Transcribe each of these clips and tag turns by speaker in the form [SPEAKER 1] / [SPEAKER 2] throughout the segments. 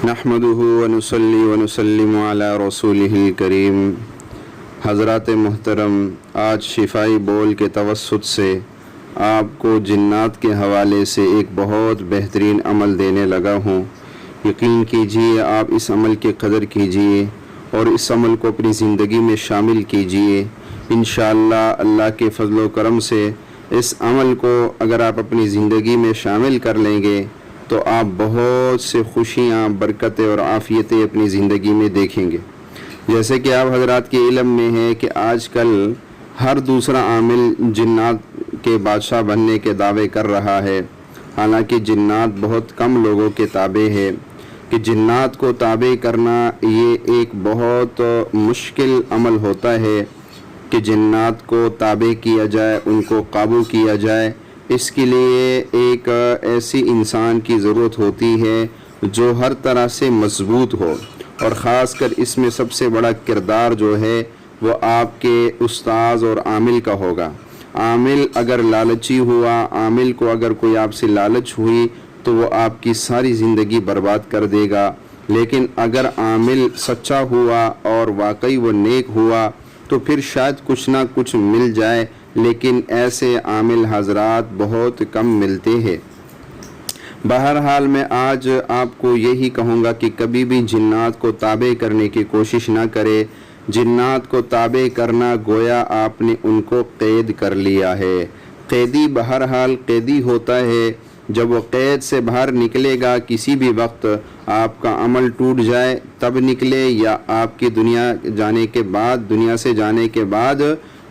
[SPEAKER 1] نحمده ونصلي ونسلم على رسوله الکریم۔ حضرات محترم، آج شفائی بول کے توسط سے آپ کو جنات کے حوالے سے ایک بہت بہترین عمل دینے لگا ہوں۔ یقین کیجئے، آپ اس عمل کی قدر کیجئے اور اس عمل کو اپنی زندگی میں شامل کیجئے۔ انشاءاللہ اللہ کے فضل و کرم سے اس عمل کو اگر آپ اپنی زندگی میں شامل کر لیں گے تو آپ بہت سے خوشیاں، برکتیں اور عافیتیں اپنی زندگی میں دیکھیں گے۔ جیسے کہ آپ حضرات کے علم میں ہے کہ آج کل ہر دوسرا عامل جنات کے بادشاہ بننے کے دعوے کر رہا ہے، حالانکہ جنات بہت کم لوگوں کے تابع ہے۔ کہ جنات کو تابع کرنا یہ ایک بہت مشکل عمل ہوتا ہے کہ جنات کو تابع کیا جائے، ان کو قابو کیا جائے۔ اس کے لیے ایک ایسی انسان کی ضرورت ہوتی ہے جو ہر طرح سے مضبوط ہو، اور خاص کر اس میں سب سے بڑا کردار جو ہے وہ آپ کے استاذ اور عامل کا ہوگا۔ عامل اگر لالچی ہوا، عامل کو اگر کوئی آپ سے لالچ ہوئی تو وہ آپ کی ساری زندگی برباد کر دے گا، لیکن اگر عامل سچا ہوا اور واقعی وہ نیک ہوا تو پھر شاید کچھ نہ کچھ مل جائے، لیکن ایسے عامل حضرات بہت کم ملتے ہیں۔ بہرحال میں آج آپ کو یہی کہوں گا کہ کبھی بھی جنات کو تابع کرنے کی کوشش نہ کرے۔ جنات کو تابع کرنا گویا آپ نے ان کو قید کر لیا ہے۔ قیدی بہرحال قیدی ہوتا ہے، جب وہ قید سے باہر نکلے گا کسی بھی وقت، آپ کا عمل ٹوٹ جائے تب نکلے یا آپ کی دنیا سے جانے کے بعد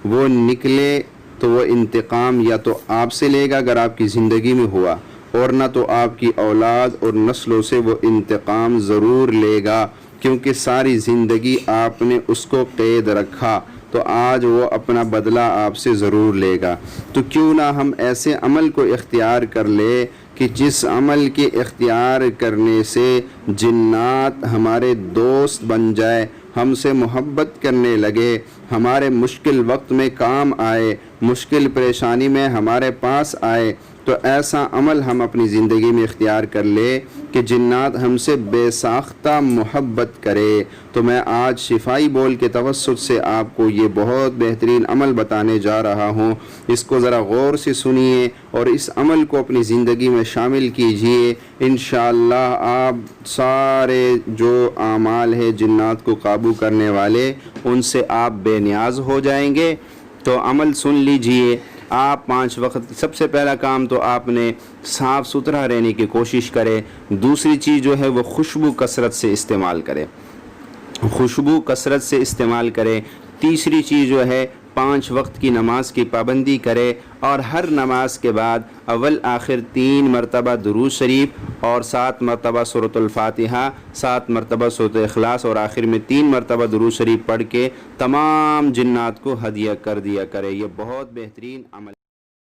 [SPEAKER 1] وہ نکلے تو وہ انتقام یا تو آپ سے لے گا اگر آپ کی زندگی میں ہوا، اور نہ تو آپ کی اولاد اور نسلوں سے وہ انتقام ضرور لے گا، کیونکہ ساری زندگی آپ نے اس کو قید رکھا، تو آج وہ اپنا بدلہ آپ سے ضرور لے گا۔ تو کیوں نہ ہم ایسے عمل کو اختیار کر لے کہ جس عمل کے اختیار کرنے سے جنات ہمارے دوست بن جائے، ہم سے محبت کرنے لگے، ہمارے مشکل وقت میں کام آئے، مشکل پریشانی میں ہمارے پاس آئے۔ تو ایسا عمل ہم اپنی زندگی میں اختیار کر لے کہ جنات ہم سے بے ساختہ محبت کرے۔ تو میں آج شفائی بول کے توسط سے آپ کو یہ بہت بہترین عمل بتانے جا رہا ہوں، اس کو ذرا غور سے سنیے اور اس عمل کو اپنی زندگی میں شامل کیجئے۔ انشاءاللہ آپ سارے جو اعمال ہیں جنات کو قابو کرنے والے، ان سے آپ بے نیاز ہو جائیں گے۔ تو عمل سن لیجئے۔ آپ 5 وقت، سب سے پہلا کام تو آپ نے صاف ستھرا رہنے کی کوشش کرے۔ دوسری چیز جو ہے وہ خوشبو کثرت سے استعمال کرے، خوشبو کثرت سے استعمال کرے۔ تیسری چیز جو ہے 5 وقت کی نماز کی پابندی کرے، اور ہر نماز کے بعد اول آخر 3 مرتبہ درود شریف اور 7 مرتبہ سورۃ الفاتحہ، 7 مرتبہ سورۃ اخلاص، اور آخر میں 3 مرتبہ درود شریف پڑھ کے تمام جنات کو ہدیہ کر دیا کرے۔ یہ بہت بہترین عمل